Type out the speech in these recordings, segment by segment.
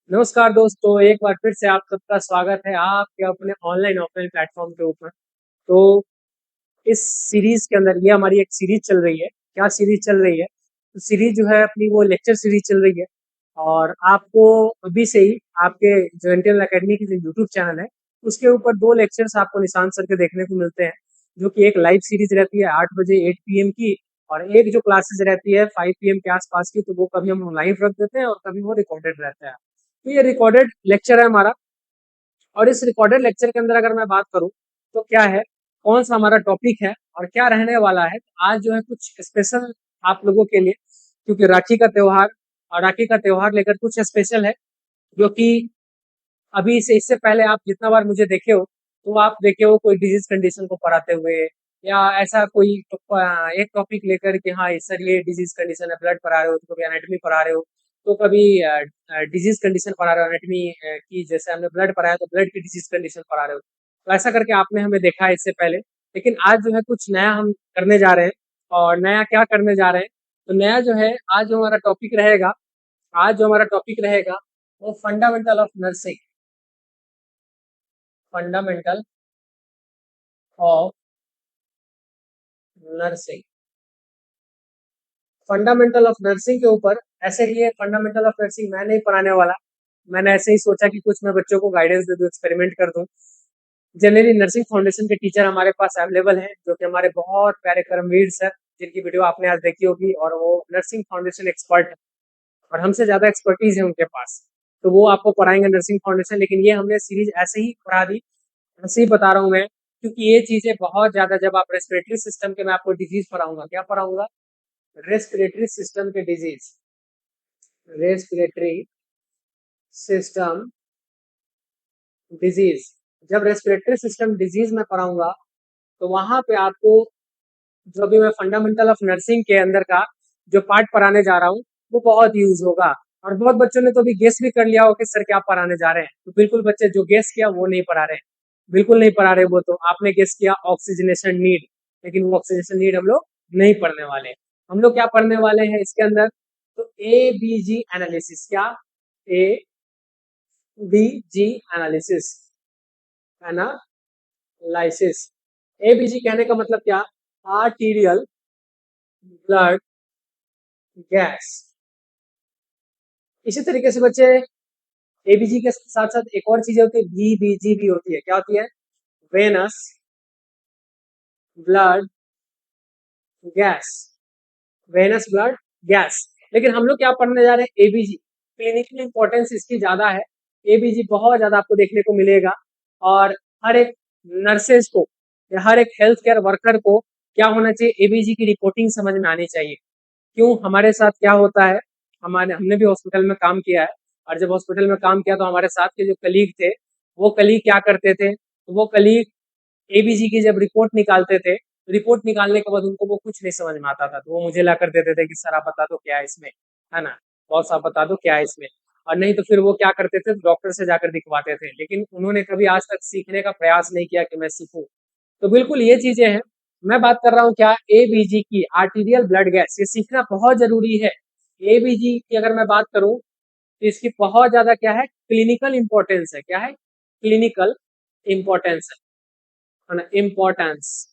नमस्कार दोस्तों, एक बार फिर से आप सबका स्वागत है आपके अपने ऑनलाइन ऑफलाइन प्लेटफॉर्म के ऊपर। तो इस सीरीज के अंदर ये हमारी एक सीरीज चल रही है। क्या सीरीज चल रही है? तो सीरीज जो है अपनी वो लेक्चर सीरीज चल रही है। और आपको अभी से ही आपके जो इंटेल अकेडमी की जो यूट्यूब चैनल है उसके ऊपर दो लेक्चर्स आपको निशांत सर के देखने को मिलते हैं, जो कि एक लाइव सीरीज रहती है 8 बजे 8 PM की, और एक जो क्लासेस रहती है 5 PM के आसपास की, तो वो कभी हम लाइव रख देते हैं और कभी वो रिकॉर्डेड रहता है। तो ये रिकॉर्डेड लेक्चर है हमारा। और इस रिकॉर्डेड लेक्चर के अंदर अगर मैं बात करूं तो क्या है, कौन सा हमारा टॉपिक है और क्या रहने वाला है, तो आज जो है कुछ स्पेशल आप लोगों के लिए, क्योंकि राखी का त्योहार, और राखी का त्योहार लेकर कुछ स्पेशल है, जो कि अभी से इससे पहले आप जितना बार मुझे देखे हो तो आप देखे हो कोई डिजीज कंडीशन को पढ़ाते हुए, या ऐसा कोई एक टॉपिक लेकर कि हाँ सर ये डिजीज कंडीशन है, ब्लड पढ़ा रहे हो, तो कभी एनाटॉमी पढ़ा रहे हो, तो कभी डिजीज कंडीशन पढ़ा रहे हो एनाटॉमी की, जैसे हमने ब्लड पढ़ाया तो ब्लड की डिजीज कंडीशन पढ़ा रहे हो। तो ऐसा करके आपने हमें देखा है इससे पहले। लेकिन आज जो है कुछ नया हम करने जा रहे हैं। और नया क्या करने जा रहे हैं? तो नया जो है, आज जो हमारा टॉपिक रहेगा, आज जो हमारा टॉपिक रहेगा वो fundamental of nursing. Fundamental of nursing. Fundamental of nursing के ऊपर, ऐसे ही फंडामेंटल ऑफ नर्सिंग मैं नहीं पढ़ाने वाला। मैंने ऐसे ही सोचा कि कुछ मैं बच्चों को गाइडेंस दे दूं, एक्सपेरिमेंट कर दूं। जनरली नर्सिंग फाउंडेशन के टीचर हमारे पास अवेलेबल हैं, जो कि हमारे बहुत प्यारे कर्मवीर सर, जिनकी वीडियो आपने आज देखी होगी, और वो नर्सिंग फाउंडेशन एक्सपर्ट है और हमसे ज्यादा एक्सपर्टीज है उनके पास। तो वो आपको पढ़ाएंगे नर्सिंग फाउंडेशन। लेकिन ये हमने सीरीज ऐसे ही पढ़ा दी, ऐसे ही बता रहा हूँ मैं, क्योंकि ये चीजें बहुत ज्यादा, जब आप रेस्पिरेटरी सिस्टम के, मैं आपको डिजीज पढ़ाऊंगा, क्या पढ़ाऊंगा? रेस्पिरेटरी सिस्टम के डिजीज। Respiratory system disease. जब रेस्पिरेटरी सिस्टम डिजीज में पढ़ाऊंगा तो वहां पे आपको, जो भी मैं फंडामेंटल ऑफ नर्सिंग के अंदर का जो पार्ट पढ़ाने जा रहा हूँ वो बहुत यूज होगा। और बहुत बच्चों ने तो अभी गेस भी कर लिया हो कि सर क्या पढ़ाने जा रहे हैं। तो बिल्कुल बच्चे जो गेस किया वो नहीं पढ़ा रहे हैं, बिल्कुल नहीं पढ़ा रहे। वो तो आपने गेस किया ऑक्सीजनेशन नीड, लेकिन वो ऑक्सीजनेशन नीड हम लोग नहीं पढ़ने वाले। हम लोग क्या पढ़ने वाले हैं इसके अंदर? तो ABG एनालिसिस। क्या? ABG analysis, analysis. ABG कहने का मतलब क्या? Arterial blood gas. इसी तरीके से बच्चे, एबीजी के साथ साथ एक और चीज होती है, VBG भी होती है। क्या होती है? Venous blood gas. Venous blood gas. लेकिन हम लोग क्या पढ़ने जा रहे हैं? एबीजी। क्लिनिकल इंपॉर्टेंस इसकी ज्यादा है। एबीजी बहुत ज्यादा आपको देखने को मिलेगा। और हर एक नर्सेज को या हर एक हेल्थ केयर वर्कर को क्या होना चाहिए? एबीजी की रिपोर्टिंग समझ में आनी चाहिए। क्यों? हमारे साथ क्या होता है, हमारे हमने भी हॉस्पिटल में काम किया है। और जब हॉस्पिटल में काम किया तो हमारे साथ के जो कलीग थे, वो कलीग क्या करते थे, तो वो कलीग एबीजी की जब रिपोर्ट निकालते थे, रिपोर्ट निकालने के बाद उनको वो कुछ नहीं समझ में आता था, तो वो मुझे ला कर देते थे कि सर आप बता दो क्या है इसमें, है ना, बॉस आप बता दो क्या है इसमें। और नहीं तो फिर वो क्या करते थे, डॉक्टर से जाकर दिखवाते थे। लेकिन उन्होंने कभी आज तक सीखने का प्रयास नहीं किया कि मैं सीखूं। तो बिल्कुल ये चीजें हैं। मैं बात कर रहा हूँ क्या? एबीजी की, आर्टीरियल ब्लड गैस, ये सीखना बहुत जरूरी है। एबीजी की अगर मैं बात करूं तो इसकी बहुत ज्यादा क्या है, क्लिनिकल इंपॉर्टेंस है। क्या है? क्लिनिकल इंपॉर्टेंस है ना, इम्पोर्टेंस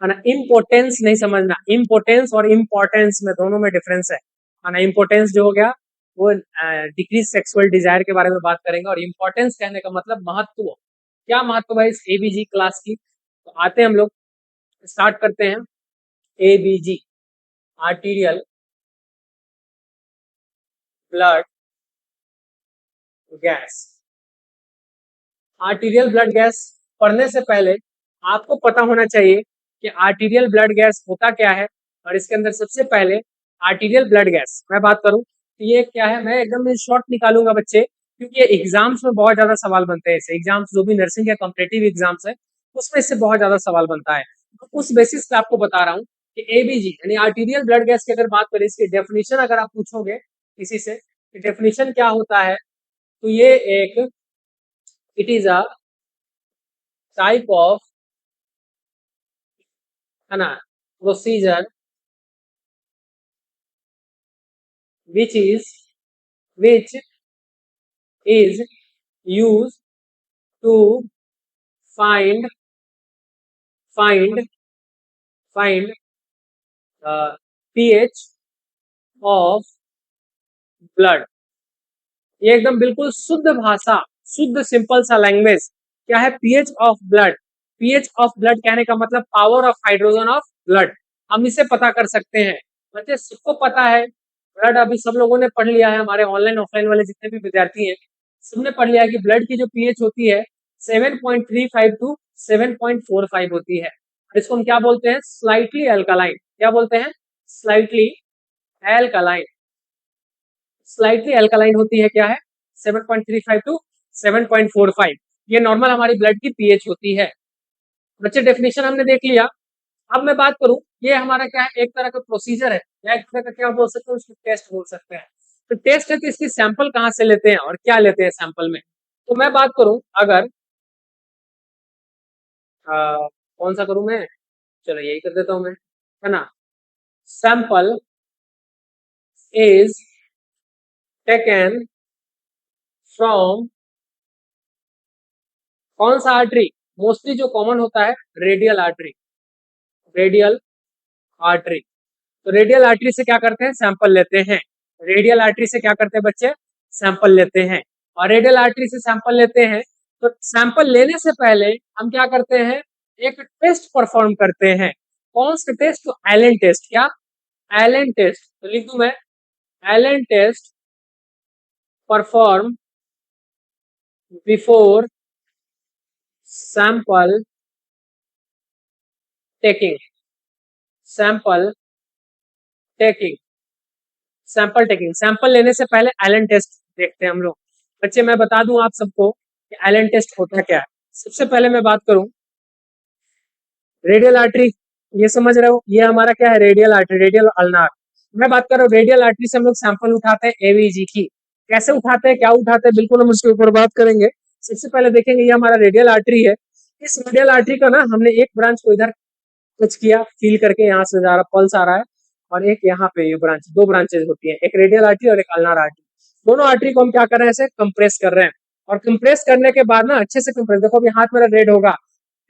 है ना। इम्पोर्टेंस नहीं समझना, इम्पोर्टेंस और इम्पोर्टेंस में, दोनों में डिफरेंस है ना। इम्पोर्टेंस जो हो गया वो डिक्रीज सेक्सुअल डिजायर के बारे में बात करेंगे, और इम्पोर्टेंस कहने का मतलब महत्व। क्या महत्व है इस एबीजी क्लास की? तो आते हैं हम लोग, स्टार्ट करते हैं। ABG, arterial blood gas. Arterial blood gas पढ़ने से पहले आपको पता होना चाहिए कि आर्टीरियल ब्लड गैस होता क्या है। और इसके अंदर सबसे पहले आर्टीरियल ब्लड गैस मैं बात करूं तो ये क्या है, मैं एकदम शॉर्ट निकालूंगा बच्चे, क्योंकि ये एग्जाम्स में बहुत ज्यादा सवाल बनते हैं। इसे एग्जाम्स, जो भी नर्सिंग या कॉम्पिटेटिव एग्जाम्स है उसमें इससे बहुत ज्यादा सवाल बनता है। तो उस बेसिस पे आपको बता रहा हूँ कि एबीजी यानी आर्टीरियल ब्लड गैस की अगर बात करें, इसकी डेफिनेशन अगर आप पूछोगे किसी से, डेफिनेशन क्या होता है, तो ये एक, it is a type of, है ना, procedure which is used to find find find pH of blood। ये एकदम बिल्कुल शुद्ध भाषा, शुद्ध सिंपल सा लैंग्वेज क्या है, pH of blood. PH of blood कहने का मतलब power of hydrogen of blood, हम इसे पता कर सकते हैं। बच्चे सबको पता है ब्लड, अभी सब लोगों ने पढ़ लिया है, हमारे ऑनलाइन ऑफलाइन वाले जितने भी विद्यार्थी हैं सबने पढ़ लिया है कि ब्लड की जो पीएच होती है 7.35 टू 7.45 होती है। इसको हम क्या बोलते हैं, स्लाइटली अल्कालाइन। क्या बोलते हैं, स्लाइटली एल्कालाइन। स्लाइटली अल्कालाइन होती है क्या है, 7.35 टू 7.45, ये नॉर्मल हमारी ब्लड की पीएच होती है। बच्चे डेफिनेशन हमने देख लिया। अब मैं बात करूं, ये हमारा क्या है, एक तरह का प्रोसीजर है या एक तरह का क्या बोल सकते हैं, उसको टेस्ट बोल सकते हैं। तो टेस्ट है कि इसकी सैंपल कहाँ से लेते हैं और क्या लेते हैं सैंपल में। तो मैं बात करूं अगर कौन सा करूं मैं, चलो यही कर देता हूं मैं, है ना। सैंपल इज टेकन फ्रॉम, कौन सा आर्टरी, मोस्टली जो कॉमन होता है रेडियल आर्टरी। रेडियल आर्टरी, तो रेडियल आर्टरी से क्या करते हैं, सैंपल लेते हैं। रेडियल आर्टरी से क्या करते हैं बच्चे, सैंपल लेते हैं। और रेडियल आर्टरी से सैंपल लेते हैं तो सैंपल लेने से पहले हम क्या करते हैं, एक टेस्ट परफॉर्म करते हैं। कौन सा टेस्ट, तो एलन टेस्ट। क्या, एलन टेस्ट, तो लिख दूं मैं, Allen test perform before sample taking. Sample taking, sample taking, sample लेने से पहले एलन टेस्ट देखते हैं हम लोग। बच्चे मैं बता दूं आप सबको कि एलन टेस्ट होता क्या है। सबसे पहले मैं बात करूं रेडियल आर्टरी, ये समझ रहे हो, ये हमारा क्या है, रेडियल आर्टरी, रेडियल अल्नार। मैं बात कर रहा हूँ रेडियल आर्टरी से हम लोग सैंपल उठाते हैं एवीजी की। कैसे उठाते हैं, क्या उठाते हैं, बिल्कुल हम उसके ऊपर बात करेंगे। सबसे पहले देखेंगे ये हमारा रेडियल आर्टरी है। इस रेडियल आर्टरी का ना हमने एक ब्रांच को इधर टच किया, फील करके यहाँ से जा रहा पल्स आ रहा है, और एक यहाँ पे ये ब्रांच, दो ब्रांचेज होती है, एक रेडियल आर्टरी और एक अल्नार आर्टरी। दोनों आर्टरी को हम क्या कर रहे हैं, ऐसे कंप्रेस कर रहे हैं। और कंप्रेस करने के बाद ना अच्छे से कंप्रेस, देखो अभी हाथ मेरा रेड होगा,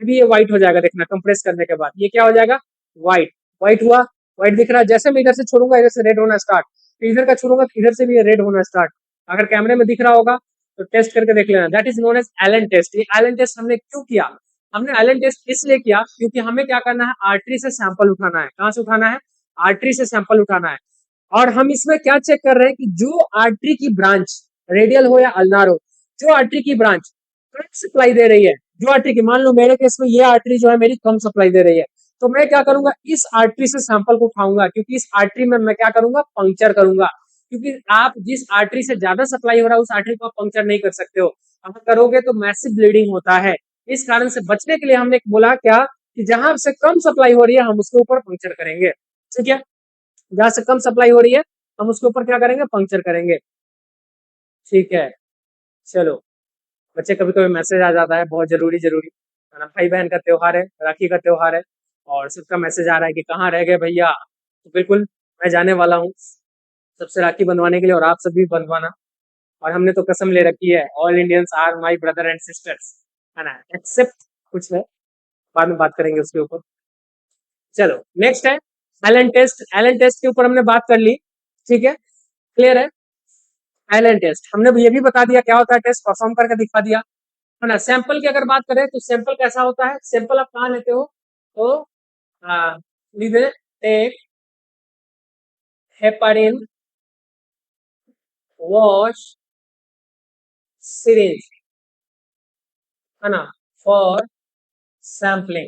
अभी ये व्हाइट हो जाएगा, देखना कंप्रेस करने के बाद ये क्या हो जाएगा, व्हाइट। व्हाइट हुआ, व्हाइट दिख रहा है। जैसे मैं इधर से छोड़ूंगा इधर से रेड होना स्टार्ट, फिर इधर का छोड़ूंगा इधर से भी ये रेड होना स्टार्ट। अगर कैमरे में दिख रहा होगा तो टेस्ट करके देख लेना, that is known as Allen test. ये एलन टेस्ट हमने क्यों किया, हमने एलन टेस्ट इसलिए किया क्योंकि हमें क्या करना है, आर्टरी से सैंपल उठाना है। कहां से उठाना है, आर्टरी से सैंपल उठाना है। और हम इसमें क्या चेक कर रहे हैं कि जो आर्टरी की ब्रांच, रेडियल हो या अल्नार हो, जो आर्टरी की ब्रांच कम सप्लाई दे रही है, जो आर्टरी की, मान लो मेरे केस में ये आर्टरी जो है मेरी कम सप्लाई दे रही है, तो मैं क्या करूंगा, इस आर्टरी से सैंपल को उठाऊंगा, क्योंकि इस आर्टरी में मैं क्या करूंगा, पंक्चर करूंगा। क्योंकि आप जिस आर्टरी से ज्यादा सप्लाई हो रहा है उस आर्टरी को आप पंक्चर नहीं कर सकते हो, अगर करोगे तो मैसिव ब्लीडिंग होता है। इस कारण से बचने के लिए हमने बोला क्या, कि जहां से कम सप्लाई हो रही है हम उसके ऊपर पंक्चर करेंगे। ठीक है, जहां से कम सप्लाई हो रही है हम उसके ऊपर क्या करेंगे, पंक्चर करेंगे। ठीक है, चलो बच्चे, कभी कभी मैसेज आ जाता है बहुत जरूरी जरूरी, है ना, भाई बहन का त्योहार है, राखी का त्योहार है, और सबका मैसेज आ रहा है कि कहाँ रह गए भैया। तो बिल्कुल मैं जाने वाला हूँ सबसे राखी बंधवाने के लिए, और आप सब भी बंधवाना। और हमने तो कसम ले रखी है, all Indians are my brother and sisters, है ना, एक्सेप्ट कुछ है, बाद में बात करेंगे उसके ऊपर। चलो नेक्स्ट है एलन टेस्ट। एलन टेस्ट के ऊपर हमने बात कर ली, ठीक है, क्लियर है। एलन टेस्ट हमने ये भी बता दिया क्या होता है, टेस्ट परफॉर्म करके दिखा दिया, है ना। सैंपल की अगर बात करें तो सैंपल कैसा होता है, सैंपल आप कहाँ लेते हो, तो टेक हेपारिन वॉश सिरिंज, है ना, for sampling.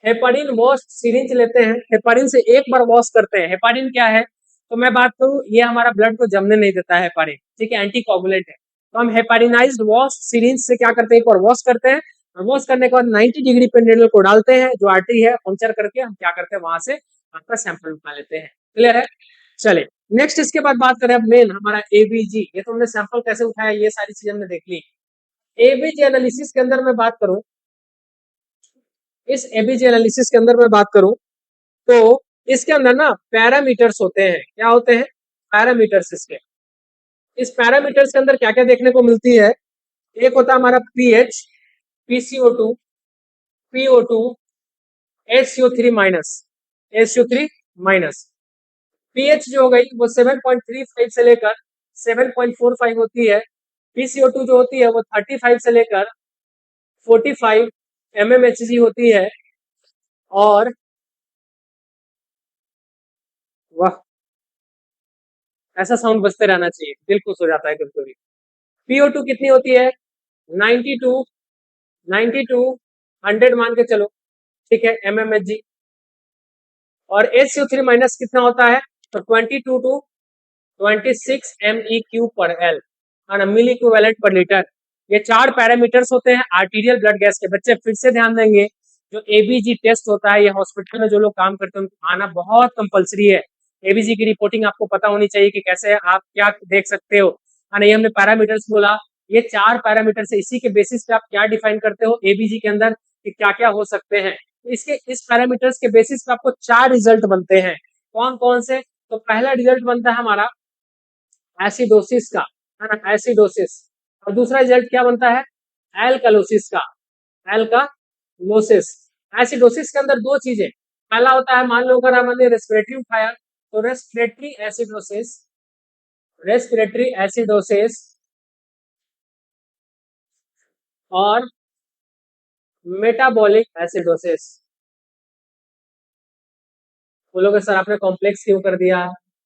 Heparin wash syringe लेते हैं, हेपारिन से एक बार वॉश करते हैं। हेपारिन क्या है, तो मैं बात करूं, ये हमारा ब्लड को जमने नहीं देता है हेपारिन, ठीक है, एंटी कोगुलेंट है। तो हम हेपारिनाइज्ड वॉश सिरिंज से क्या करते हैं, एक बार वॉश करते हैं, और वॉश करने के बाद 90 डिग्री पे निडल को डालते हैं, जो आर्टरी है पंक्चर करके हम क्या करते हैं, वहां से आपका सैंपल उठा लेते हैं। क्लियर है, चले नेक्स्ट। इसके बाद बात करें अब मेन हमारा एबीजी। ये तो हमने सैंपल कैसे उठाया, ये सारी चीजें हमने देख ली। एबीजी एनालिसिस के अंदर मैं बात करूं, इस एबीजी एनालिसिस के अंदर मैं बात करूं तो इसके अंदर ना पैरामीटर्स होते हैं। क्या होते हैं? पैरामीटर्स। इसके इस पैरामीटर्स के अंदर क्या क्या देखने को मिलती है? एक होता है हमारा pH, PCO2, PO2, HCO3 minus, HCO3 minus. PH जो हो गई वो 7.35 से लेकर 7.45 होती है। पीसीओ2 जो होती है वो 35 से लेकर 45 mmHg होती है। और वाह, ऐसा साउंड बजते रहना चाहिए, दिल खुश हो जाता है कभी कभी। पीओ2 कितनी होती है? 92, 92, 100 मान के चलो, ठीक है, mmHg। और HCO3 माइनस कितना होता है? तो 22 टू 26 MEQ पर एल, मिली इक्विवेलेंट पर लीटर। ये चार पैरामीटर्स होते हैं आर्टीरियल ब्लड गैस के। बच्चे फिर से ध्यान देंगे, जो एबीजी टेस्ट होता है, ये हॉस्पिटल में जो लोग काम करते हैं उनको आना बहुत कंपलसरी है। एबीजी की रिपोर्टिंग आपको पता होनी चाहिए कि कैसे आप क्या देख सकते हो। ये हमने पैरामीटर्स बोला, ये चार पैरामीटर से, इसी के बेसिस पे आप क्या डिफाइन करते हो एबीजी के अंदर कि क्या क्या हो सकते हैं। तो इसके इस पैरामीटर्स के बेसिस पे आपको चार रिजल्ट बनते हैं। कौन कौन से? तो पहला रिजल्ट बनता है हमारा एसिडोसिस का, है ना, एसिडोसिस। और दूसरा रिजल्ट क्या बनता है? एल्कालोसिस का, एल्कालोसिस। एसिडोसिस के अंदर दो चीजें, पहला होता है, मान लो अगर हमने रेस्पिरेटरी उठाया तो रेस्पिरेटरी एसिडोसिस, रेस्पिरेटरी एसिडोसिस। और मेटाबॉलिक एसिडोसिस। बोलोगे सर आपने कॉम्प्लेक्स क्यों कर दिया?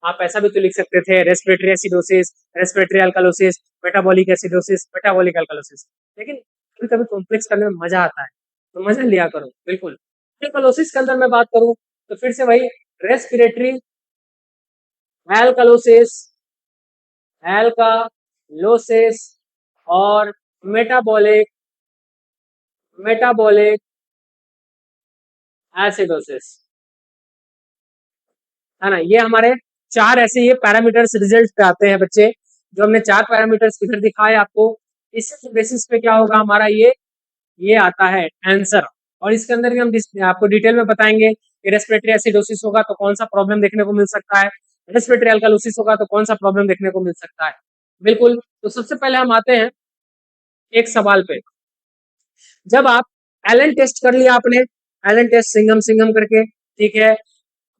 आप ऐसा भी तो लिख सकते थे, respiratory acidosis, respiratory alkalosis, metabolic acidosis, metabolic alkalosis. लेकिन कभी कभी कॉम्प्लेक्स करने में मजा आता है, तो मजा लिया करो। बिल्कुल। अल्कालोसिस के अंदर मैं बात करूं तो फिर से वही, रेस्पिरेटरी एल्कालोसिस, एल्कालोसिस। और मेटाबॉलिक, मेटाबॉलिक एसिडोसिस, है ना। ये हमारे चार ऐसे ये पैरामीटर्स रिजल्ट पे आते हैं बच्चे, जो हमने चार पैरामीटर्स इधर दिखाए आपको। इस बेसिस पे क्या होगा हमारा, ये आता है आंसर। और इसके अंदर भी हम आपको डिटेल में बताएंगे कि रेस्पिरेटरी एसिडोसिस होगा तो कौन सा प्रॉब्लम देखने को मिल सकता है, रेस्पिरेटरी अल्कालोसिस होगा तो कौन सा प्रॉब्लम देखने को मिल सकता है। बिल्कुल। तो सबसे पहले हम आते हैं एक सवाल पे। जब आप एलन टेस्ट कर लिया आपने, एलन टेस्ट सिंघम सिंघम करके, ठीक है,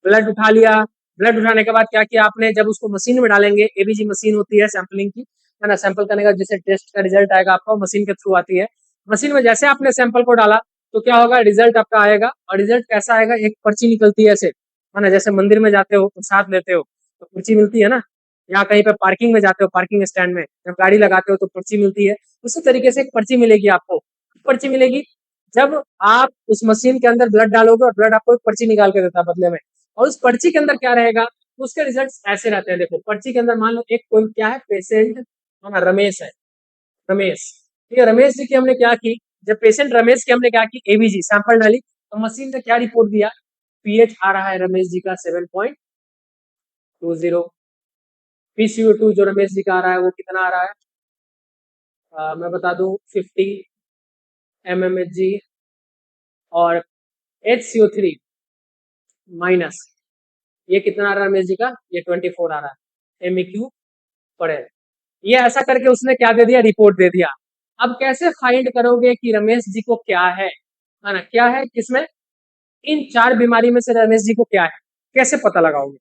ब्लड उठा लिया। ब्लड उठाने के बाद क्या किया आपने? जब उसको मशीन में डालेंगे, एबीजी मशीन होती है सैंपलिंग की, है ना, सैंपल करने का जैसे टेस्ट का रिजल्ट आएगा आपका मशीन के थ्रू आती है। मशीन में जैसे आपने सैंपल को डाला तो क्या होगा, रिजल्ट आपका आएगा। और रिजल्ट कैसा आएगा? एक पर्ची निकलती है ऐसे, है ना, जैसे मंदिर में जाते हो प्रसाद लेते हो तो पर्ची मिलती है ना, या कहीं पे पार्किंग में जाते हो, पार्किंग स्टैंड में जब गाड़ी लगाते हो तो पर्ची मिलती है। उसी तरीके से एक पर्ची मिलेगी आपको। पर्ची मिलेगी जब आप उस मशीन के अंदर ब्लड डालोगे, और ब्लड आपको एक पर्ची निकाल के देता है बदले में। और उस पर्ची के अंदर क्या रहेगा, तो उसके रिजल्ट्स ऐसे रहते हैं। देखो पर्ची के अंदर मान लो एक कोई क्या है, पेशेंट, है ना, रमेश है, रमेश। ठीक है, रमेश जी की हमने क्या की, जब पेशेंट रमेश की हमने क्या की, एबीजी सैंपल डाली, तो मशीन ने क्या रिपोर्ट दिया, पीएच आ रहा है रमेश जी का 7.20। पीसीओ2 जो रमेश जी का आ रहा है वो कितना आ रहा है, मैं बता दूं, 50 mmHg। और HCO3 माइनस, ये कितना आ रहा है रमेश जी का, ये 24 आ रहा है, MEQ पढ़े। ये ऐसा करके उसने क्या दे दिया, रिपोर्ट दे दिया। अब कैसे फाइंड करोगे कि रमेश जी को क्या है ना, क्या है किसमें, इन चार बीमारी में से रमेश जी को क्या है, कैसे पता लगाओगे?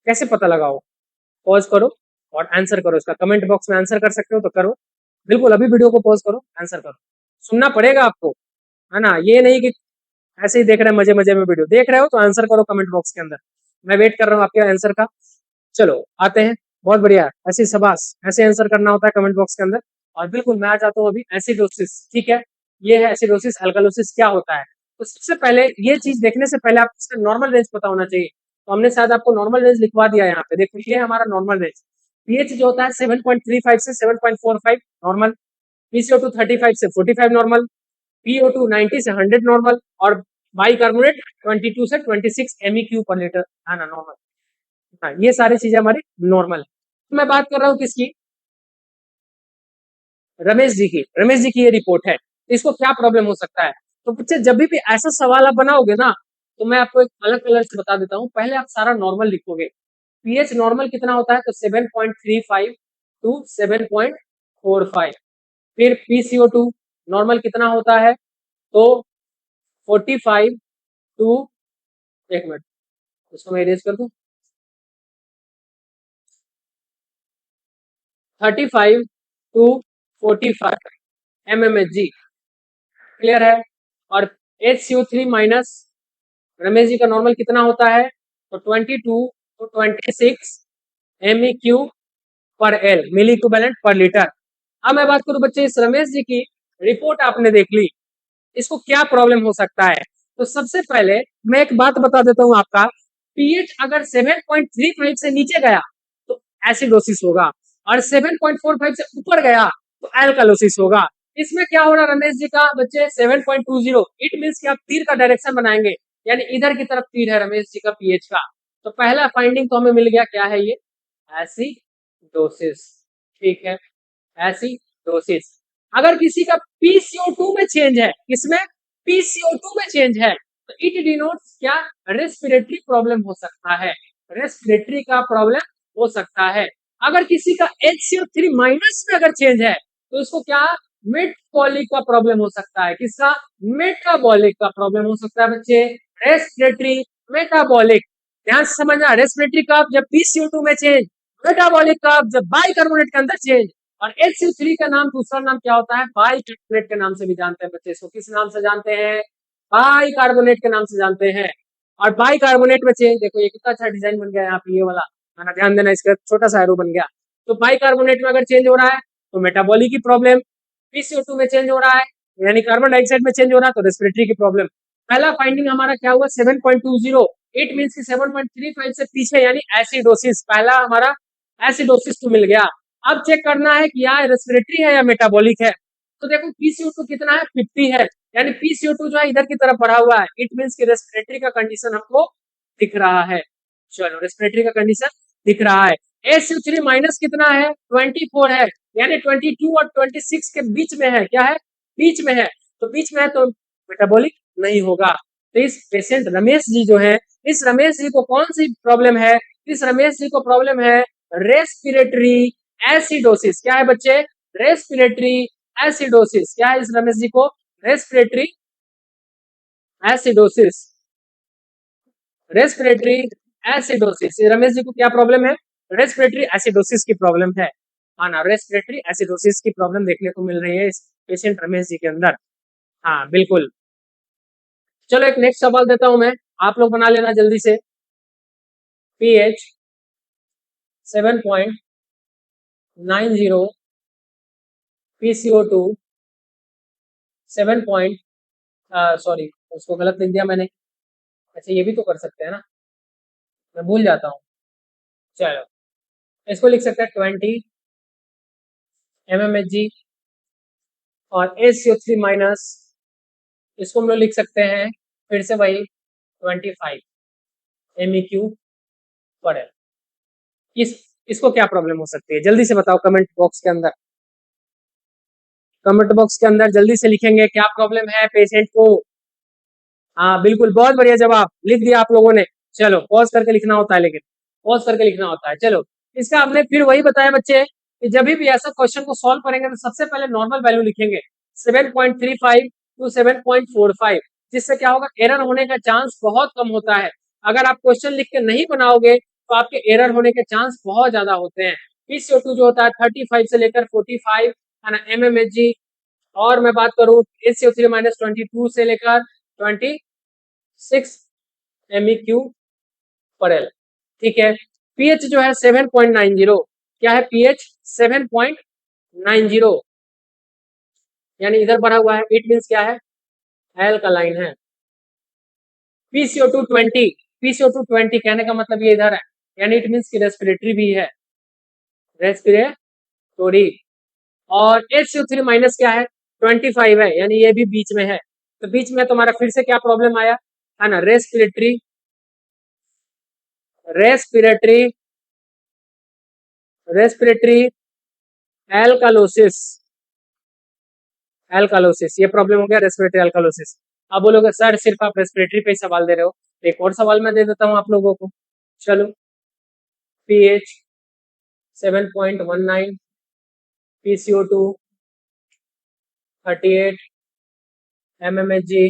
कैसे पता लगाओ? पॉज करो और आंसर करो। इसका कमेंट बॉक्स में आंसर कर सकते हो तो करो। बिल्कुल, अभी वीडियो को पॉज करो, आंसर करो। सुनना पड़ेगा आपको, है ना, ये नहीं कि ऐसे ही देख रहे हैं मजे मजे में। वीडियो देख रहे हो तो आंसर करो कमेंट बॉक्स के अंदर, मैं वेट कर रहा हूँ आपके आंसर का। चलो आते हैं, बहुत बढ़िया, ऐसी शबाश, ऐसे आंसर करना होता है कमेंट बॉक्स के अंदर। और बिल्कुल मैं आ जाता हूँ अभी एसिडोसिस, ठीक है, ये है एसिडोसिस। अल्कालोसिस क्या होता है? तो सबसे पहले ये चीज देखने से पहले आपको इसका नॉर्मल रेंज पता होना चाहिए। तो हमने शायद आपको नॉर्मल रेंज लिखवा दिया यहाँ पे, देखो ये हमारा नॉर्मल रेंज। पीएच जो होता है 7.35 से 7.45 नॉर्मल, पीसीओ2 35 से 45 नॉर्मल, पीओ2 90 से 100 नॉर्मल, और बाइकार्बोनेट 22 से 26 MEQ पर लीटर, है ना, नॉर्मल। हाँ, ये सारी चीजें हमारी नॉर्मल है। तो मैं बात कर रहा हूँ किसकी, रमेश जी की। रमेश जी की ये रिपोर्ट है, इसको क्या प्रॉब्लम हो सकता है? तो बच्चे जब भी ऐसा सवाल आप बनाओगे ना, तो मैं आपको एक अलग कलर से बता देता हूँ। पहले आप सारा नॉर्मल लिखोगे। पीएच नॉर्मल कितना होता है, तो 7.35 टू 7.45। फिर PCO2 नॉर्मल कितना होता है, तो 45 टू, एक मिनट इसको मैं इरेज कर दूं, 35 टू 45 mmHg। क्लियर है। और HCO3 माइनस रमेश जी का नॉर्मल कितना होता है, तो 22 टू 26 MEQ पर एल, मिली इक्विवेलेंट पर लीटर। अब मैं बात करूं बच्चे, इस रमेश जी की रिपोर्ट आपने देख ली, इसको क्या प्रॉब्लम हो सकता है। तो सबसे पहले मैं एक बात बता देता हूं आपका, पीएच अगर 7.35 से नीचे गया तो एसिडोसिस होगा, और 7.45 से ऊपर गया तो एल्कालोसिस होगा। इसमें क्या हो रहा रमेश जी का बच्चे, 7.20, इट मीन्स कि आप तीर का डायरेक्शन बनाएंगे, यानी इधर की तरफ तीर है रमेश जी का पीएच का। तो पहला फाइंडिंग तो हमें मिल गया, क्या है ये, एसिडोसिस। ठीक है, एसिडोसिस। अगर किसी का PCO2 में चेंज है, किसमें, PCO2 में चेंज है, तो इट डिनोट्स क्या, रेस्पिरेटरी प्रॉब्लम हो सकता है, रेस्पिरेटरी का प्रॉब्लम हो सकता है। अगर किसी का HCO3 माइनस में अगर चेंज है, तो उसको क्या, मेटाबॉलिक का प्रॉब्लम हो सकता है। किसका, मेटाबॉलिक का प्रॉब्लम हो सकता है बच्चे, रेस्पिरेटरी मेटाबॉलिक। ध्यान से समझना, रेस्पिरेटरी का जब PCO2 में चेंज, मेटाबॉलिक का जब बाइकार्बोनेट के अंदर चेंज। और HCO3 का नाम, दूसरा नाम क्या होता है, बाइकार्बोनेट के नाम से भी जानते हैं बच्चे, इसको किस नाम से जानते हैं, बाइकार्बोनेट के नाम से जानते हैं। और बाइकार्बोनेट में चेंज, देखो ये कितना अच्छा डिजाइन बन गया यहाँ पे, ये वाला है ना, ध्यान देना, इसका छोटा सा एरो बन गया। तो बाइकार्बोनेट में अगर चेंज हो रहा है तो मेटाबॉलिक की प्रॉब्लम, PCO2 में चेंज हो रहा है यानी कार्बन डाइऑक्साइड में चेंज हो रहा है तो रेस्पिरेटरी की प्रॉब्लम। पहला फाइंडिंग हमारा क्या हुआ, 7.20, इट मीन्स की 7.35 से पीछे यानी एसिडोसिस, पहला हमारा एसिडोसिस तो मिल गया। अब चेक करना है कि यहाँ रेस्पिरेटरी है या मेटाबॉलिक है। तो देखो PCO2 कितना है, 50 है, यानी PCO2 जो है इधर की तरफ बढ़ा हुआ है, इट मीन्स की रेस्पिरेटरी का कंडीशन हमको दिख रहा है। चलो, रेस्पिरेटरी का कंडीशन दिख रहा है। HCO3 माइनस कितना है, 24 है, यानी 22 और 26 के बीच में है, क्या है, बीच में है। तो बीच में है तो मेटाबॉलिक नहीं होगा। तो इस पेशेंट रमेश जी जो है, इस रमेश जी को कौन सी प्रॉब्लम है, इस रमेश जी को प्रॉब्लम है रेस्पिरेटरी एसिडोसिस। क्या है बच्चे, रेस्पिरेटरी एसिडोसिस। क्या है इस रमेश जी को, respiratory acidosis, respiratory acidosis. Ramesh ji को क्या प्रॉब्लम है, रेस्पिरेटरी एसिडोसिस की प्रॉब्लम है। हाँ ना, रेस्पिरेटरी एसिडोसिस की प्रॉब्लम देखने को मिल रही है इस पेशेंट रमेश जी के अंदर। हाँ बिल्कुल। चलो एक नेक्स्ट सवाल देता हूं मैं, आप लोग बना लेना जल्दी से। पीएच 7.90, PCO2 7 पॉइंट, सॉरी उसको गलत लिख दिया मैंने। अच्छा ये भी तो कर सकते हैं ना, मैं भूल जाता हूँ। चलो इसको लिख सकते हैं 20 mmHg, और HCO3 माइनस, इसको हम लोग लिख सकते हैं फिर से वही 25 MEQ पर है। इसको क्या प्रॉब्लम हो सकती है, जल्दी से बताओ कमेंट बॉक्स के अंदर, कमेंट बॉक्स के अंदर जल्दी से लिखेंगे क्या प्रॉब्लम है पेशेंट को। हाँ बिल्कुल, बहुत बढ़िया जवाब लिख दिया आप लोगों ने। चलो पॉज करके लिखना होता है, लेकिन पॉज करके लिखना होता है। चलो, इसका हमने फिर वही बताया बच्चे कि जब भी ऐसा क्वेश्चन को सॉल्व करेंगे तो सबसे पहले नॉर्मल वैल्यू लिखेंगे 7.35 टू 7.45, जिससे क्या होगा, एरर होने का चांस बहुत कम होता है। अगर आप क्वेश्चन लिख के नहीं बनाओगे तो आपके एरर होने के चांस बहुत ज्यादा होते हैं। PCO2 जो होता है 35 से लेकर 45 है ना mmHg, और मैं बात करूं HCO3 माइनस 22 से लेकर 26 MEQ पर एल। ठीक है, पीएच जो है 7.90, क्या है पीएच 7.90, यानी इधर बढ़ा हुआ है, इट मीन्स क्या है, एल्कलाइन है। PCO2 20, PCO2 20 कहने का मतलब ये इधर है, यानी इट मीन्स की रेस्पिरेटरी भी है, रेस्पिरेटरी। और HCO3 माइनस क्या है, 25 है, यानी ये भी बीच में है। तो बीच में तुम्हारा फिर से क्या प्रॉब्लम आया, है ना, रेस्पिरेटरी, रेस्पिरेटरी, रेस्पिरेटरी एल्कालोसिस, एल्कालोसिस ये प्रॉब्लम हो गया, रेस्पिरेटरी एल्कालोसिस। आप बोलोगे सर सिर्फ आप रेस्पिरेटरी पे ही सवाल दे रहे हो, एक और सवाल मैं दे देता हूँ आप लोगों को। चलो, pH 7.19, PCO2 38 mmHg,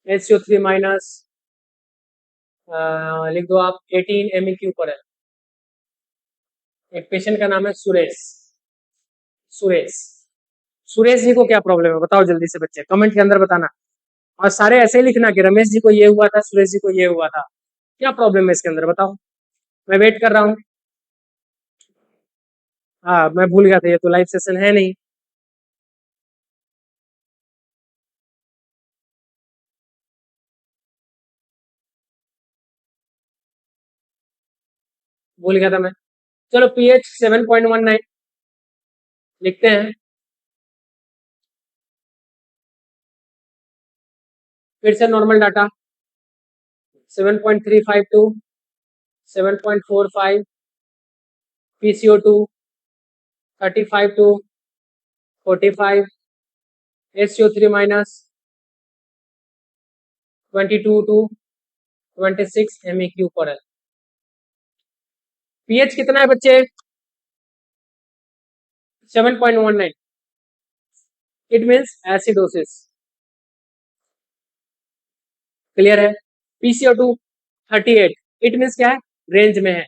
HCO3 minus लिख दो आप 18 MEQ पर है। एक पेशेंट का नाम है सुरेश। सुरेश सुरेश जी को क्या प्रॉब्लम है बताओ जल्दी से बच्चे, कमेंट के अंदर बताना। और सारे ऐसे ही लिखना कि रमेश जी को ये हुआ था, सुरेश जी को ये हुआ था। क्या प्रॉब्लम है इसके अंदर बताओ, मैं वेट कर रहा हूँ। हाँ मैं भूल गया था, ये तो लाइव सेशन है नहीं। भूल गया था मैं। चलो पीएच 7.19 लिखते हैं। फिर से normal data 7.352, 7.45, PCO2 35 to 45, SCO3 minus 22 to 26 MEQ पर है। पीएच कितना है बच्चे? 7.19, इट मीन्स एसिडोसिस। क्लियर है? PCO2 38, इट मीन्स क्या है? रेंज में है।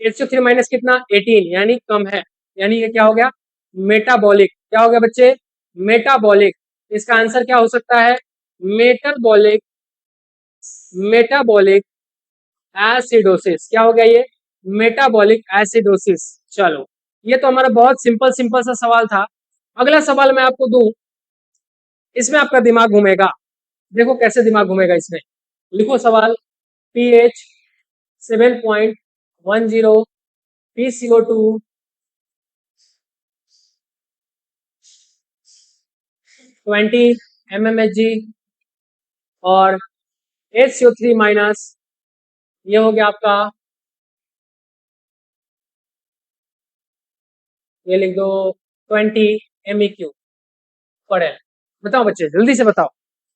HCO3 माइनस कितना? 18, यानी कम है, यानी ये क्या हो गया? मेटाबॉलिक। क्या हो गया बच्चे? मेटाबॉलिक। इसका आंसर क्या हो सकता है? Metabolic, metabolic acidosis. क्या हो गया ये? Metabolic acidosis. चलो, ये तो हमारा बहुत सिंपल सिंपल सा सवाल था। अगला सवाल मैं आपको दूं, इसमें आपका दिमाग घूमेगा। देखो कैसे दिमाग घूमेगा इसमें। लिखो सवाल, पीएच 7.10, PCO2 20 mmHg और HCO3 माइनस, ये हो गया आपका, ये लिख दो 20 MEQ पर है। बताओ बच्चे जल्दी से बताओ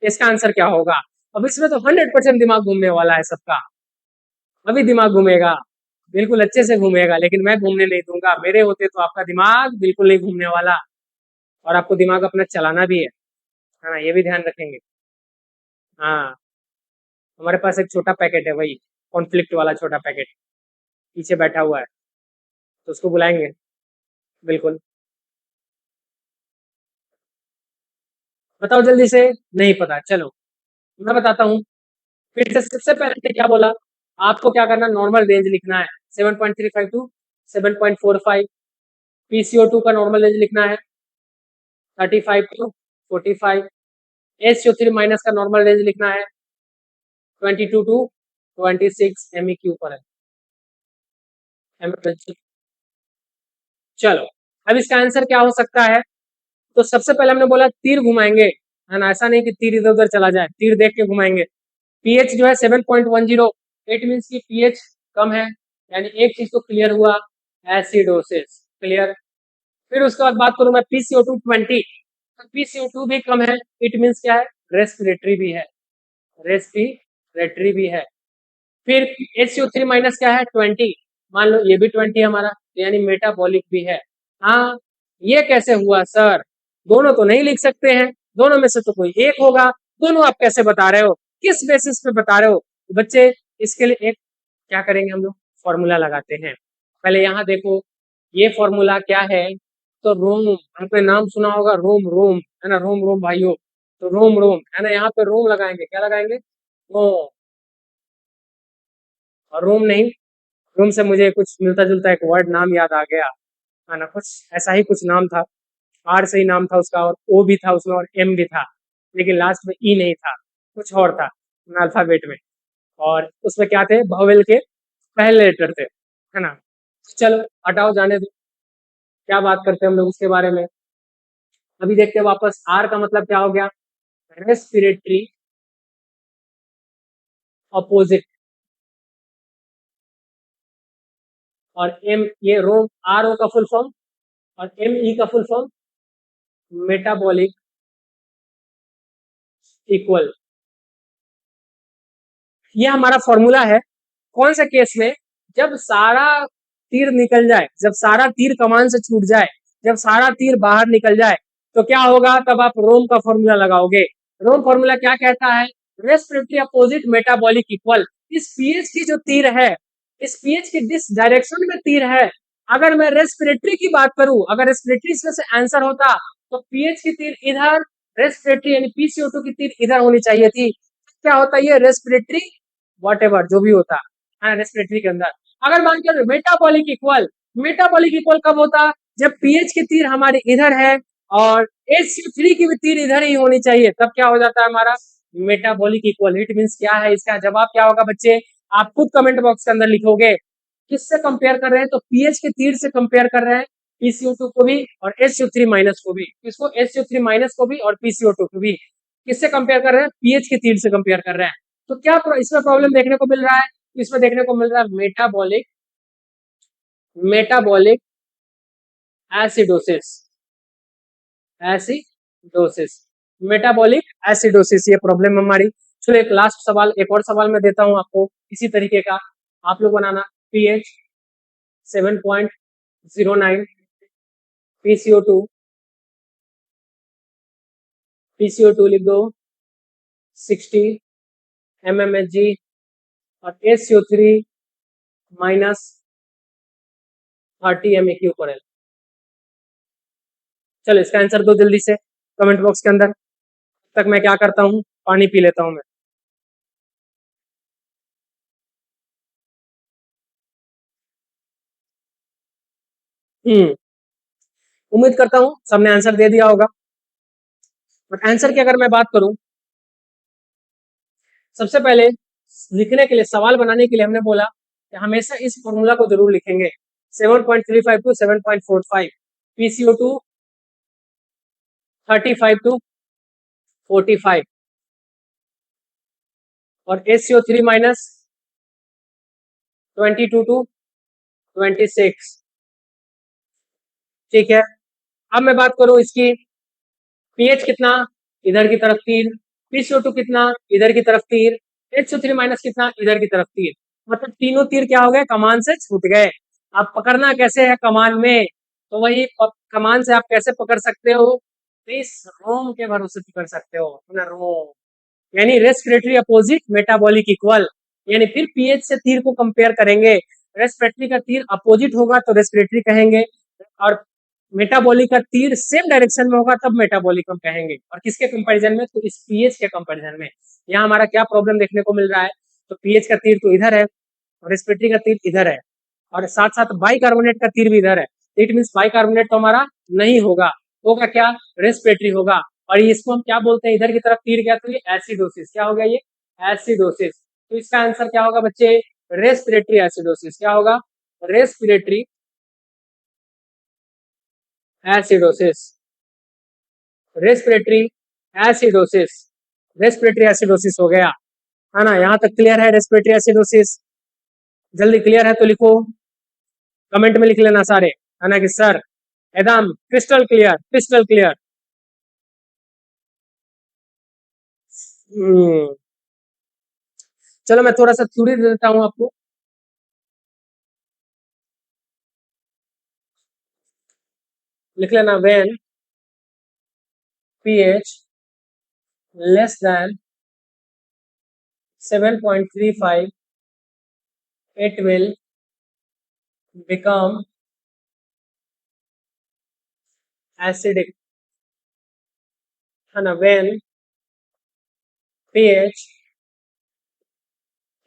इसका आंसर क्या होगा। अब इसमें तो 100% दिमाग घूमने वाला है सबका। अभी दिमाग घूमेगा, बिल्कुल अच्छे से घूमेगा, लेकिन मैं घूमने नहीं दूंगा। मेरे होते तो आपका दिमाग बिल्कुल नहीं घूमने वाला, और आपको दिमाग अपना चलाना भी है ना, ये भी ध्यान रखेंगे। हाँ, हमारे पास एक छोटा पैकेट है, वही कॉन्फ्लिक्ट वाला छोटा पैकेट पीछे बैठा हुआ है, तो उसको बुलाएंगे। बिल्कुल, बताओ जल्दी से। नहीं पता, चलो मैं बताता हूँ। फिर से सबसे पहले मैंने क्या बोला, आपको क्या करना, नॉर्मल रेंज लिखना है 7.35 टू 7.45। PCO2 का नॉर्मल रेंज लिखना है 35 टू 45। SCO3 माइनस का नॉर्मल रेंज लिखना है 22 टू 26 MEQ पर है। चलो, अब इसका आंसर क्या हो सकता है। तो सबसे पहले हमने बोला तीर घुमाएंगे, है ना, ऐसा नहीं कि तीर इधर उधर चला जाए, तीर देख के घुमाएंगे। पीएच जो है 7.10, इट मीन्स की पीएच कम है, यानी एक चीज तो क्लियर हुआ, एसिडोसिस। क्लियर। फिर उसके बाद बात करूं मैं PCO2 20, तो PCO2 भी कम है, इट मीन्स क्या है? रेस्पिरेटरी भी है, रेस्पिरेटरी भी है। फिर HCO3 माइनस क्या है? 20, मान लो ये भी 20 हमारा, तो यानी मेटाबॉलिक भी है। हाँ, ये कैसे हुआ सर? दोनों तो नहीं लिख सकते हैं, दोनों में से तो कोई एक होगा। दोनों आप कैसे बता रहे हो, किस बेसिस पे बता रहे हो बच्चे? इसके लिए एक क्या करेंगे हम लोग, फॉर्मूला लगाते हैं। पहले यहाँ देखो, ये फॉर्मूला क्या है। तो रोम, आपने नाम सुना होगा, रोम रोम, है ना, रोम रोम भाइयों। तो रोम रोम है ना, यहाँ पे रोम लगाएंगे, क्या लगाएंगे? रोम। और रोम नहीं, रूम से मुझे कुछ मिलता जुलता एक वर्ड नाम याद आ गया, है ना, कुछ ऐसा ही कुछ नाम था। आर से ही नाम था उसका, और ओ भी था उसमें, और एम भी था, लेकिन लास्ट में ई नहीं था, कुछ और था अल्फाबेट में। और उसमें क्या थे, vowel के पहले लेटर थे, है ना। चलो हटाओ, जाने दो, क्या बात करते हैं हम लोग उसके बारे में। अभी देखते हैं वापस, आर का मतलब क्या हो गया? Respiratory opposite. और एम, ये रो, आर ओ का फुल फॉर्म, और एम ई का फुल फॉर्म मेटाबॉलिक इक्वल, ये हमारा फॉर्मूला है। कौन से केस में? जब सारा तीर निकल जाए, जब सारा तीर कमान से छूट जाए, जब सारा तीर बाहर निकल जाए, तो क्या होगा? तब आप रोम का फॉर्मूला लगाओगे। रोम फॉर्मूला क्या कहता है? Respiratory opposite metabolic equal. इस पीएच की जो तीर है, इस पीएच की जिस डायरेक्शन में तीर है, अगर मैं रेस्पिरेटरी की बात करूं, अगर रेस्पिरेटरी इसमें से आंसर होता तो पीएच की तीर इधर, रेस्पिरेटरी यानी पीसीओ2 की तीर इधर होनी चाहिए थी। क्या होता है? ये रेस्पिरेटरी वॉट एवर जो भी होता है रेस्पिरेटरी के अंदर। अगर मान के मेटाबॉलिक इक्वल, मेटाबॉलिक इक्वल कब होता? जब पीएच की तीर हमारे इधर है और HCO3 की भी तीर इधर ही होनी चाहिए, तब क्या हो जाता है हमारा मेटाबॉलिक इक्वल। इट मींस क्या है? इसका जवाब क्या होगा बच्चे? आप खुद कमेंट बॉक्स के अंदर लिखोगे। किससे कंपेयर कर रहे हैं? तो पीएच के तीर से कंपेयर कर रहे हैं, पीसीओ2 को भी और HCO3 माइनस को भी। किसको? HCO3 माइनस को भी और पीसीओ2 को भी। किससे कंपेयर कर रहे हैं? पीएच के तीर से कंपेयर कर रहे हैं। तो क्या इसमें प्रॉब्लम देखने को मिल रहा है? इसमें देखने को मिल रहा है metabolic, metabolic acidosis, acidosis, metabolic acidosis, ये प्रॉब्लम हमारी। चलो एक लास्ट सवाल, एक और सवाल मैं देता हूं आपको इसी तरीके का, आप लोग बनाना। पीएच 7.09, पीसीओ2, पीसीओ2 लिख दो 60 mmHg और HCO3 माइनस 30 MEQ पर एल। चलो इसका आंसर दो जल्दी से कमेंट बॉक्स के अंदर। तक मैं क्या करता हूँ, पानी पी लेता हूँ मैं। उम्मीद करता हूँ सबने आंसर दे दिया होगा। बट आंसर की अगर मैं बात करूं, सबसे पहले लिखने के लिए, सवाल बनाने के लिए हमने बोला कि हमेशा इस फॉर्मूला को जरूर लिखेंगे, 7.35 टू 7.45, पीसीओ2 35 टू 45 और HCO3 माइनस 22 टू 26। ठीक है, अब मैं बात करूं इसकी, पीएच कितना? इधर की तरफ तीर, पीसीओ2 कितना? इधर की तरफ तीर, HCO3 माइनस कितना? इधर की तरफ तीर। मतलब तीनों तीर क्या हो गए? कमान से छूट गए। अब पकड़ना कैसे है कमान में? तो वही कमान से आप कैसे पकड़ सकते हो? तो इस रोम के भरोसे पकड़ सकते हो, अपना रोम, यानी रेस्पिरेटरी अपोजिट मेटाबॉलिक इक्वल। यानी फिर पीएच से तीर को कंपेयर करेंगे, रेस्पिरेटरी का तीर अपोजिट होगा तो रेस्पिरेटरी कहेंगे, और मेटाबॉलिक का तीर सेम डायरेक्शन में होगा तब मेटाबॉलिक हम कहेंगे। और किसके कंपैरिजन में? तो इस पीएच के कंपैरिजन में। यहाँ हमारा क्या प्रॉब्लम देखने को मिल रहा है? तो पीएच का तीर तो इधर है और रेस्पिरेटरी का तीर इधर है, और साथ साथ बाइकार्बोनेट का तीर भी इधर है। इट मीन बाइकार्बोनेट तो हमारा नहीं होगा, होगा क्या? रेस्पिरेटरी होगा। और इसको हम क्या बोलते हैं? इधर की तरफ तीर गया तो ये एसिडोसिस। क्या हो गया? ये एसिडोसिस। तो इसका आंसर क्या होगा बच्चे? Respiratory acidosis. क्या होगा? Respiratory acidosis, respiratory acidosis, respiratory acidosis हो गया, है ना? यहां तक क्लियर है? रेस्पिरेटरी एसिडोसिस जल्दी क्लियर है तो लिखो, कमेंट में लिख लेना सारे, है ना? कि सर एकदम क्रिस्टल क्लियर, क्रिस्टल क्लियर। चलो मैं थोड़ा सा थ्योरी दे देता हूं आपको। लिख लेना, when pH less than 7.35 it will become acidic, है ना? When pH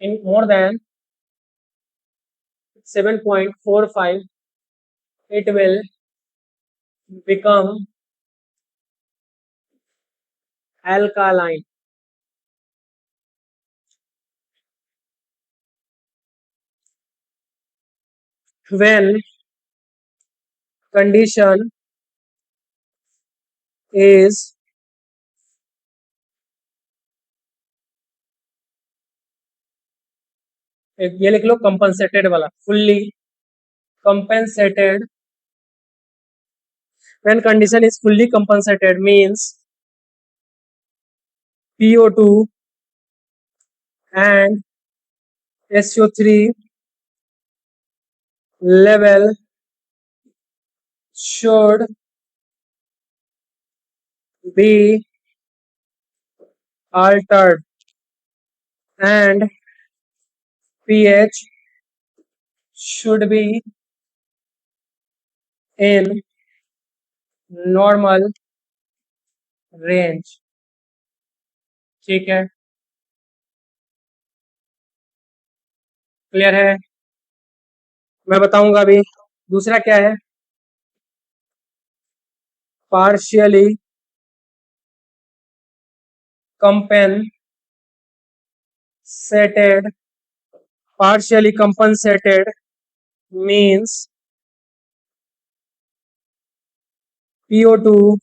in more than 7.45 it will become alkaline. When condition is ये लिख लो कंपनसेटेड वाला, fully compensated, when condition is fully compensated means PO2 and SO3 level should be altered and pH should be in normal range। ठीक है, clear है। मैं बताऊंगा अभी दूसरा क्या है, partially compensated, partially compensated means PO2,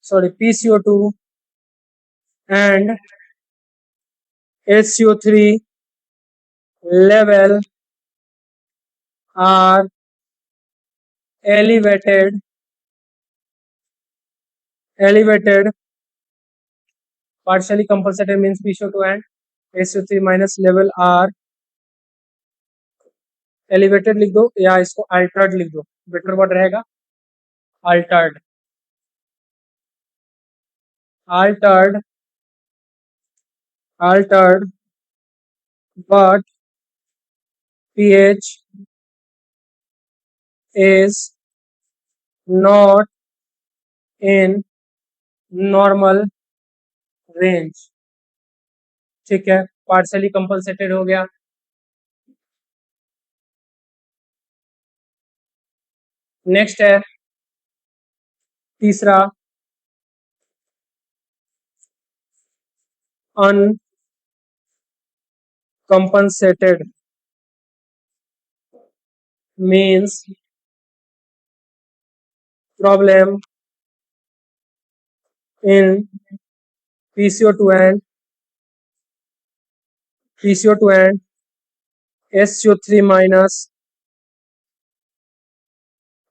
sorry, PCO2 and SCO3 level are elevated, partially compensated means PCO2 and SCO3 minus level are elevated लिख दो या इसको अल्टर्ड लिख दो, बेटर वर्ड रहेगा Altered. altered but pH is not in normal range। ठीक है, partially compensated हो गया। नेक्स्ट है तीसरा अनकंपनसेटेड means problem in PCO2 and SCO3 minus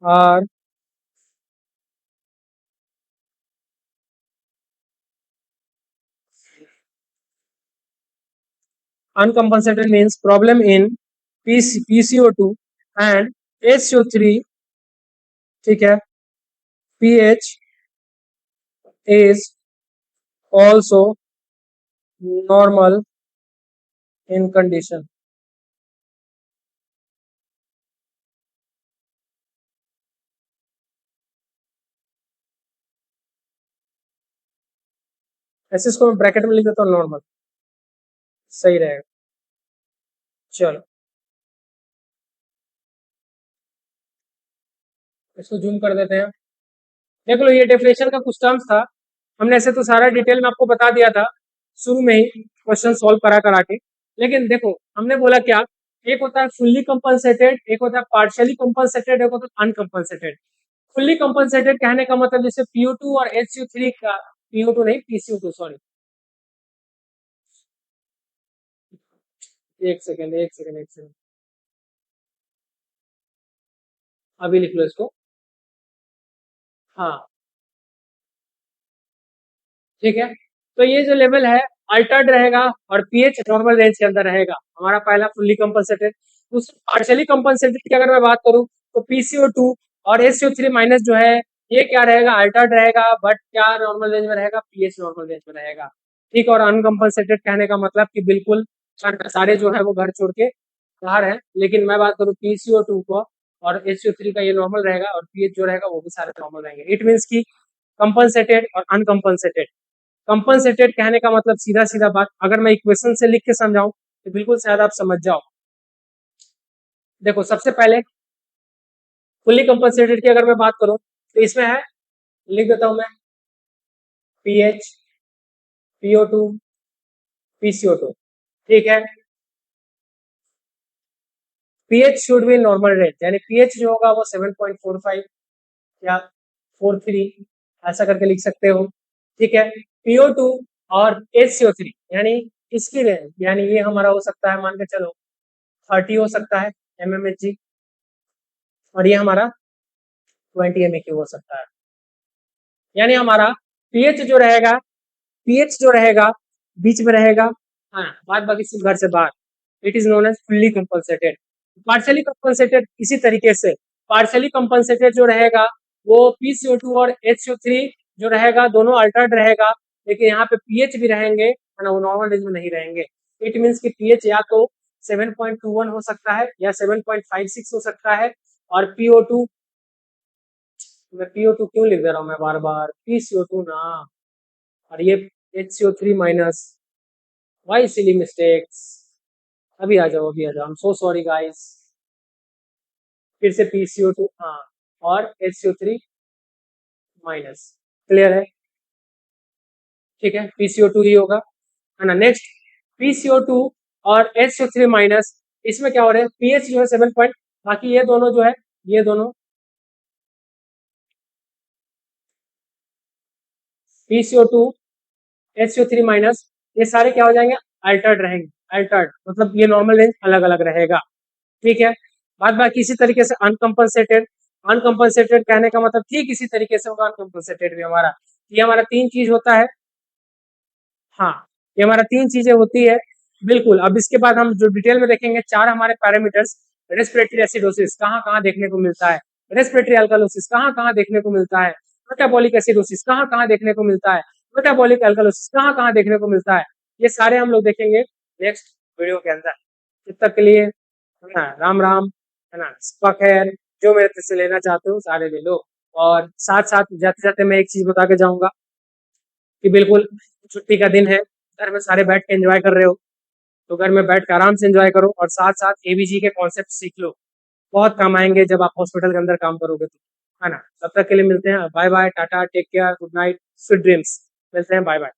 are uncompensated means problem in PCO2 and SCO3, ठीक है, pH is also normal in condition। ऐसे इसको मैं ब्रैकेट में लिख देता हूँ नॉर्मल, सही रहेगा। चलो इसको जूम कर देते हैं। देख लो ये डेफिनेशन का कुछ टर्म्स था, हमने ऐसे तो सारा डिटेल में आपको बता दिया था शुरू में ही क्वेश्चन सॉल्व करा के, लेकिन देखो हमने बोला क्या, एक होता है फुल्ली कंपनसेटेड, एक होता है पार्शियली कंपनसेटेड, एक होता है अनकंपनसेटेड। फुल्ली कंपनसेटेड कहने का मतलब जैसे PO2 और HCO3 का, PO2 नहीं PCO2 सॉरी, एक सेकेंड अभी लिख लो इसको। हाँ ठीक है, तो ये जो लेवल है अल्टर्ड रहेगा और पीएच नॉर्मल रेंज के अंदर रहेगा, हमारा पहला फुल्ली कंपनसेटेड। दूसरा पार्शियली कंपनसेटेड की अगर मैं बात करूं तो PCO2 और SCO3 माइनस जो है ये क्या रहेगा, अल्टर्ड रहेगा बट क्या नॉर्मल रेंज में रहेगा, पीएच नॉर्मल रेंज में रहेगा। ठीक, और अनकंपनसेटेड कहने का मतलब कि बिल्कुल सारे जो है वो घर छोड़ के बाहर है, लेकिन मैं बात करूं PCO2 को और SCO3 का ये नॉर्मल रहेगा और पीएच जो रहेगा वो भी सारे नॉर्मल रहेंगे। इट मीन्स की कंपनसेटेड और अनकंपनसेटेड। कंपनसेटेड कहने का मतलब सीधा सीधा बात, अगर मैं इक्वेशन से लिख के समझाऊं तो बिल्कुल शायद आप समझ जाओ। देखो सबसे पहले फुल्ली कंपनसेटेड की अगर मैं बात करूं तो इसमें है, लिख देता हूं मैं, पीएच, PO2, PCO2, ठीक है। PH should be normal range, यानी पीएच जो होगा वो 7.45 या 43 ऐसा करके लिख सकते हो, ठीक है। PO2 और HCO3 यानी इसकी रेंज, यानी ये हमारा हो सकता है मान के चलो 30 हो सकता है mmHg, और ये हमारा 20 MEQ हो सकता है। यानी हमारा पीएच जो रहेगा पीएच जो रहेगा बीच में रहेगा, हाँ, बाद बाकी सब घर से बाहर, it is known as fully compensated. Partially compensated इसी तरीके से, पार्शियली कंपनसेटेड जो रहेगा वो PCO2 और HCO3 जो रहेगा दोनों अल्टर्ड रहेगा, लेकिन यहाँ पे पीएच भी रहेंगे है ना, वो नॉर्मल रेंज में नहीं रहेंगे। इट मीन्स कि पीएच या तो 7.21 हो सकता है या 7.56 हो सकता है, और PO2, मैं PO2 क्यों लिख दे रहा हूँ मैं बार बार, PCO2 ना, और ये HCO3 minus, Y silly mistakes, अभी आ जाओ, अभी आ जाओ, I am so sorry guys. फिर से PCO2, हाँ, और HCO3 माइनस, क्लियर है, ठीक है, PCO2 ही होगा, है ना। नेक्स्ट PCO2 और HCO3 माइनस, इसमें क्या हो रहा है, पीएच जो है 7 पॉइंट, बाकी ये दोनों जो है, ये दोनों PCO2 HCO3 माइनस, ये सारे क्या हो जाएंगे, अल्टर्ड रहेंगे, अल्टर्ड मतलब ये नॉर्मल रेंज अलग अलग रहेगा, ठीक है। बाद बाकी इसी तरीके से अनकंपनसेटेड, अनकंपनसेटेड कहने का मतलब ठीक इसी तरीके से होगा अनकंपनसेटेड भी हमारा, ये हमारा तीन चीज होता है, हाँ, ये हमारा तीन चीजें होती है, बिल्कुल। अब इसके बाद हम जो डिटेल में देखेंगे, चार हमारे पैरामीटर्स, रेस्पिरेटरी एसिडोसिस कहाँ कहाँ देखने को मिलता है, रेस्पिरेटरी अल्कालोसिस कहाँ कहाँ देखने को मिलता है, मेटाबॉलिक एसिडोसिस कहाँ कहाँ देखने को मिलता है, मेटाबॉलिक अल्कालोसिस कहाँ कहाँ देखने को मिलता है, ये सारे हम लोग देखेंगे नेक्स्ट वीडियो के अंदर। तब तक के लिए है ना, राम राम, है ना, सबका खैर, जो मेरे से लेना चाहते हो सारे ले लो। और साथ साथ जाते जाते मैं एक चीज बता के जाऊंगा कि बिल्कुल छुट्टी का दिन है, घर में सारे बैठ के एंजॉय कर रहे हो, तो घर में बैठ के आराम से एंजॉय करो, और साथ साथ एबीजी के कॉन्सेप्ट सीख लो, बहुत काम आएंगे जब आप हॉस्पिटल के अंदर काम करोगे तो, है ना। तब तक के लिए मिलते हैं, bye bye, tata, take care, good night, sweet dreams, मिलते हैं, बाय बाय।